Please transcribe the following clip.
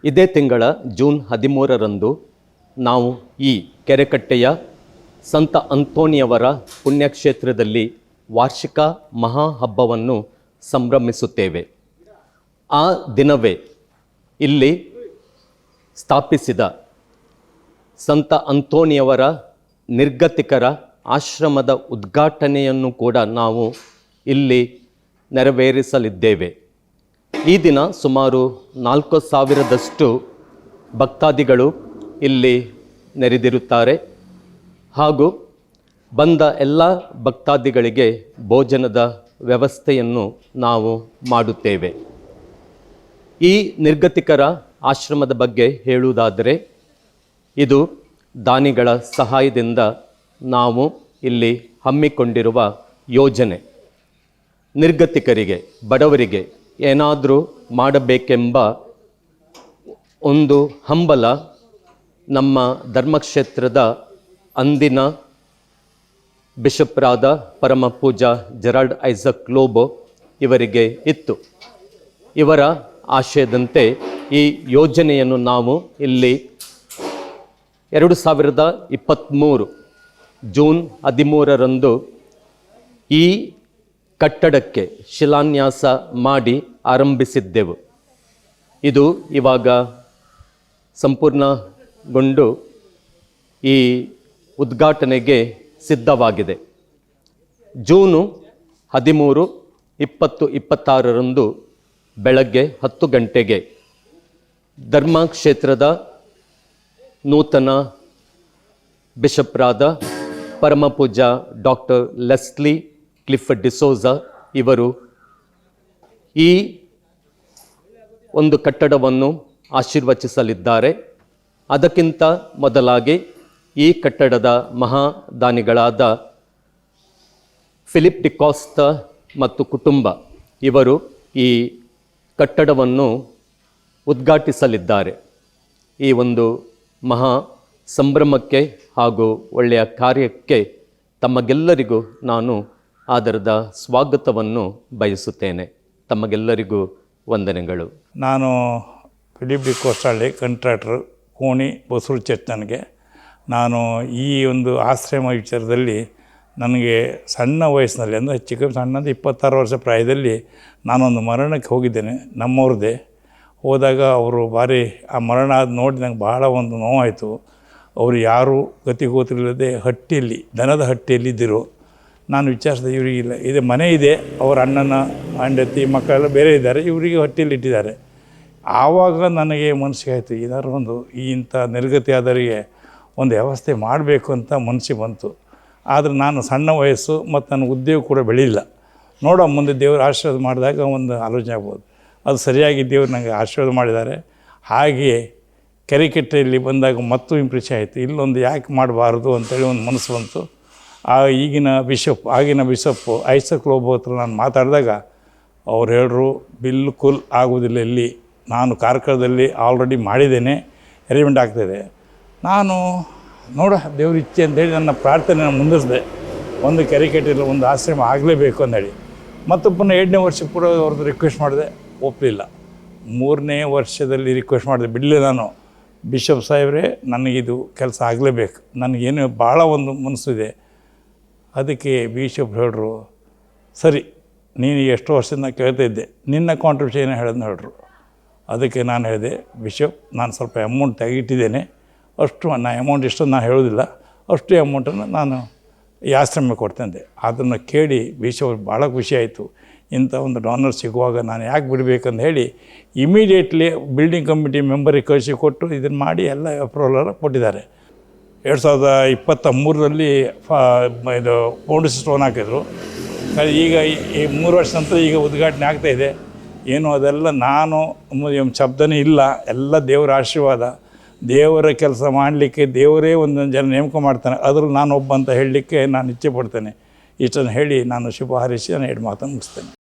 ಇದೇ ತಿಂಗಳ ಜೂನ್ 13ರಂದು ನಾವು ಈ ಕೆರೆಕಟ್ಟೆಯ ಸಂತ ಅಂತೋಣಿಯವರ ಪುಣ್ಯಕ್ಷೇತ್ರದಲ್ಲಿ ವಾರ್ಷಿಕ ಮಹಾ ಹಬ್ಬವನ್ನು ಸಂಭ್ರಮಿಸುತ್ತೇವೆ. ಆ ದಿನವೇ ಇಲ್ಲಿ ಸ್ಥಾಪಿಸಿದ ಸಂತ ಅಂತೋಣಿಯವರ ನಿರ್ಗತಿಕರ ಆಶ್ರಮದ ಉದ್ಘಾಟನೆಯನ್ನು ಕೂಡ ನಾವು ಇಲ್ಲಿ ನೆರವೇರಿಸಲಿದ್ದೇವೆ. ಈ ದಿನ ಸುಮಾರು 4,000ದಷ್ಟು ಭಕ್ತಾದಿಗಳು ಇಲ್ಲಿ ನೆರೆದಿರುತ್ತಾರೆ ಹಾಗೂ ಬಂದ ಎಲ್ಲ ಭಕ್ತಾದಿಗಳಿಗೆ ಭೋಜನದ ವ್ಯವಸ್ಥೆಯನ್ನು ನಾವು ಮಾಡುತ್ತೇವೆ. ಈ ನಿರ್ಗತಿಕರ ಆಶ್ರಮದ ಬಗ್ಗೆ ಹೇಳುವುದಾದರೆ, ಇದು ದಾನಿಗಳ ಸಹಾಯದಿಂದ ನಾವು ಇಲ್ಲಿ ಹಮ್ಮಿಕೊಂಡಿರುವ ಯೋಜನೆ. ನಿರ್ಗತಿಕರಿಗೆ, ಬಡವರಿಗೆ ಏನಾದರೂ ಮಾಡಬೇಕೆಂಬ ಒಂದು ಹಂಬಲ ನಮ್ಮ ಧರ್ಮಕ್ಷೇತ್ರದ ಅಂದಿನ ಬಿಷಪ್ರಾದ ಪರಮ ಪೂಜ್ಯ ಜೆರಾಲ್ಡ್ ಐಸಕ್ ಲೋಬೋ ಇವರಿಗೆ ಇತ್ತು. ಇವರ ಆಶಯದಂತೆ ಈ ಯೋಜನೆಯನ್ನು ನಾವು ಇಲ್ಲಿ 2023 ಜೂನ್ 13ರಂದು ಈ ಕಟ್ಟಡಕ್ಕೆ ಶಿಲಾನ್ಯಾಸ ಮಾಡಿ ಆರಂಭಿಸಿದ್ದೆವು. ಇದು ಇವಾಗ ಸಂಪೂರ್ಣಗೊಂಡು ಈ ಉದ್ಘಾಟನೆಗೆ ಸಿದ್ಧವಾಗಿದೆ. ಜೂನು 13, 20, 26ರಂದು ಬೆಳಗ್ಗೆ 10 ಗಂಟೆಗೆ ಧರ್ಮಕ್ಷೇತ್ರದ ನೂತನ ಬಿಷಪ್ರಾದ ಪರಮ ಪೂಜ್ಯ ಡಾಕ್ಟರ್ ಲೆಸ್ಲಿ ಕ್ಲಿಫರ್ಡ್ ಡಿಸೋಜಾ ಇವರು ಈ ಒಂದು ಕಟ್ಟಡವನ್ನು ಆಶೀರ್ವಚಿಸಲಿದ್ದಾರೆ. ಅದಕ್ಕಿಂತ ಮೊದಲಾಗಿ ಈ ಕಟ್ಟಡದ ಮಹಾದಾನಿಗಳಾದ ಫಿಲಿಪ್ ಡಿಕಾಸ್ತ ಮತ್ತು ಕುಟುಂಬ ಇವರು ಈ ಕಟ್ಟಡವನ್ನು ಉದ್ಘಾಟಿಸಲಿದ್ದಾರೆ. ಈ ಒಂದು ಮಹಾ ಸಂಭ್ರಮಕ್ಕೆ ಹಾಗೂ ಒಳ್ಳೆಯ ಕಾರ್ಯಕ್ಕೆ ತಮಗೆಲ್ಲರಿಗೂ ನಾನು ಆದರದ ಸ್ವಾಗತವನ್ನು ಬಯಸುತ್ತೇನೆ. ತಮಗೆಲ್ಲರಿಗೂ ವಂದನೆಗಳು. ನಾನು ಫಿಲಿಪ್ ಡಿಕೋಸ್ಟಳ್ಳಿ, ಕಾಂಟ್ರಾಕ್ಟರ್, ಕೋಣಿ ಬಸೂರು ಚರ್ಚ್. ನಾನು ಈ ಒಂದು ಆಶ್ರಮ ವಿಚಾರದಲ್ಲಿ ನನಗೆ ಸಣ್ಣ ವಯಸ್ಸಿನಲ್ಲಿ, ಅಂದರೆ ಹೆಚ್ಚು ಸಣ್ಣದು 26 ವರ್ಷ ಪ್ರಾಯದಲ್ಲಿ ನಾನೊಂದು ಮರಣಕ್ಕೆ ಹೋಗಿದ್ದೇನೆ, ನಮ್ಮವ್ರದ್ದೇ. ಹೋದಾಗ ಅವರು ಭಾರಿ ಆ ಮರಣ ಅದು ನೋಡಿ ನಂಗೆ ಭಾಳ ಒಂದು ನೋವಾಯಿತು. ಅವರು ಯಾರು ಗತಿಗೋತಿಲ್ಲದೆ ಹಟ್ಟಿಯಲ್ಲಿ, ದನದ ಹಟ್ಟಿಯಲ್ಲಿ ಇದ್ದರು. ನಾನು ವಿಚಾರಿಸಿದೆ, ಇವರಿಗಿಲ್ಲ, ಇದೆ ಮನೆ ಇದೆ, ಅವರ ಅಣ್ಣನ ಹೆಂಡತಿ ಮಕ್ಕಳೆಲ್ಲ ಬೇರೆ ಇದ್ದಾರೆ, ಇವರಿಗೆ ಹಟ್ಟಿಯಲ್ಲಿ ಇಟ್ಟಿದ್ದಾರೆ. ಆವಾಗ ನನಗೆ ಮನಸ್ಸಿಗೆ ಆಯಿತು, ಏನಾದ್ರು ಒಂದು ಇಂಥ ನಿರ್ಗತಿ ಆದವರಿಗೆ ಒಂದು ವ್ಯವಸ್ಥೆ ಮಾಡಬೇಕು ಅಂತ ಮನಸ್ಸಿಗೆ ಬಂತು. ಆದರೆ ನಾನು ಸಣ್ಣ ವಯಸ್ಸು ಮತ್ತು ನನ್ನ ಉದ್ಯೋಗ ಕೂಡ ಬೆಳೆಯಿಲ್ಲ. ನೋಡೋ ಮುಂದೆ ದೇವರು ಆಶೀರ್ವಾದ ಮಾಡಿದಾಗ ಒಂದು ಆಲೋಚನೆ ಆಗ್ಬೋದು. ಅದು ಸರಿಯಾಗಿ ದೇವರು ನನಗೆ ಆಶೀರ್ವಾದ ಮಾಡಿದ್ದಾರೆ. ಹಾಗೆಯೇ ಕೆರೆಕಟ್ಟೆಯಲ್ಲಿ ಬಂದಾಗ ಮತ್ತೂ ಇಂಪ್ರೆಷನ್ ಆಯಿತು, ಇಲ್ಲೊಂದು ಯಾಕೆ ಮಾಡಬಾರ್ದು ಅಂತೇಳಿ ಒಂದು ಮನಸ್ಸು ಬಂತು. ಆಗಿನ ಬಿಷಪ್ಪು ಐಸಕ್ ಲೋಬೋ ಹತ್ರ ನಾನು ಮಾತಾಡಿದಾಗ ಅವ್ರು ಹೇಳಿದ್ರು, ಬಿಲ್ಕುಲ್ ಆಗುವುದಿಲ್ಲ, ಇಲ್ಲಿ ನಾನು ಕಾರ್ಕಳದಲ್ಲಿ ಆಲ್ರೆಡಿ ಮಾಡಿದ್ದೇನೆ, ಅರೇಂಜ್ಮೆಂಟ್ ಆಗ್ತಾಯಿದೆ. ನಾನು ದೇವ್ರ ಇಚ್ಛೆ ಅಂತೇಳಿ ನನ್ನ ಪ್ರಾರ್ಥನೆಯನ್ನು ಮುಂದುವರಿಸಿದೆ. ಒಂದು ಕೆರೆಕಟ್ಟೆಯಲ್ಲಿ ಒಂದು ಆಶ್ರಮ ಆಗಲೇಬೇಕು ಅಂದೇಳಿ. ಮತ್ತು ಪುನಃ 2ನೇ ವರ್ಷಕ್ಕೆ ಕೂಡ ಅವ್ರದ್ದು ರಿಕ್ವೆಸ್ಟ್ ಮಾಡಿದೆ, ಒಪ್ಪಲಿಲ್ಲ. 3ನೇ ವರ್ಷದಲ್ಲಿ ರಿಕ್ವೆಸ್ಟ್ ಮಾಡಿದೆ, ಬಿಡಲಿಲ್ಲ ನಾನು. ಬಿಷಪ್ ಸಾಹೇಬ್ರೆ, ನನಗಿದು ಕೆಲಸ ಆಗಲೇಬೇಕು, ನನಗೇನು ಭಾಳ ಒಂದು ಮನಸ್ಸಿದೆ. ಅದಕ್ಕೆ ಬಿಷಪ್ ಹೇಳಿದ್ರು, ಸರಿ, ನೀನು ಎಷ್ಟು ವರ್ಷದಿಂದ ಕೇಳ್ತಾ ಇದ್ದೆ, ನಿನ್ನ ಕಾಂಟ್ರಿಬ್ಯೂಷನ್ ಹೇಳೋದನ್ನ ಹೇಳಿದ್ರು. ಅದಕ್ಕೆ ನಾನು ಹೇಳಿದೆ, ಬಿಷಪ್, ನಾನು ಸ್ವಲ್ಪ ಅಮೌಂಟ್ ತೆಗಿಟ್ಟಿದ್ದೇನೆ, ಅಷ್ಟು ಅಮೌಂಟ್ ಇಷ್ಟೊಂದು ನಾನು ಹೇಳೋದಿಲ್ಲ, ಅಷ್ಟು ಅಮೌಂಟನ್ನು ನಾನು ಈ ಆಶ್ರಮಕ್ಕೆ ಕೊಡ್ತೇನೆ. ಅದನ್ನು ಕೇಳಿ ಬಿಷಪ್ ಭಾಳ ಖುಷಿಯಾಯಿತು. ಇಂಥ ಒಂದು ಡಾನರ್ ಸಿಗುವಾಗ ನಾನು ಯಾಕೆ ಬಿಡಬೇಕಂತ ಹೇಳಿ ಇಮಿಡಿಯೇಟ್ಲಿ ಬಿಲ್ಡಿಂಗ್ ಕಮಿಟಿ ಮೆಂಬರಿಗೆ ಕಳಿಸಿ ಕೊಟ್ಟು ಇದನ್ನು ಮಾಡಿ ಎಲ್ಲ ಅಪ್ರೂವಲ್ ಕೊಟ್ಟಿದ್ದಾರೆ. 2023ರಲ್ಲಿ ಇದು ಫೌಂಡೇಶನ್ ಸ್ಟೋನ್ ಹಾಕಿದ್ರು. ಈಗ ಈ 3 ವರ್ಷ ನಂತರ ಈಗ ಉದ್ಘಾಟನೆ ಆಗ್ತಾಯಿದೆ. ಏನು ಅದೆಲ್ಲ ನಾನು ಶಬ್ದನೇ ಇಲ್ಲ, ಎಲ್ಲ ದೇವರ ಆಶೀರ್ವಾದ. ದೇವರ ಕೆಲಸ ಮಾಡಲಿಕ್ಕೆ ದೇವರೇ ಒಂದೊಂದು ಜನ ನೇಮಕ ಮಾಡ್ತಾನೆ, ಅದ್ರಲ್ಲಿ ನಾನು ಒಬ್ಬ ಅಂತ ಹೇಳಲಿಕ್ಕೆ ನಾನು ಇಚ್ಛೆ ಪಡ್ತೇನೆ. ಇಷ್ಟನ್ನು ಹೇಳಿ ನಾನು ಶುಭ ಹಾರೈಸಿ ನಾನು 2 ಮಾತನ್ನು ಮುಗಿಸ್ತೇನೆ.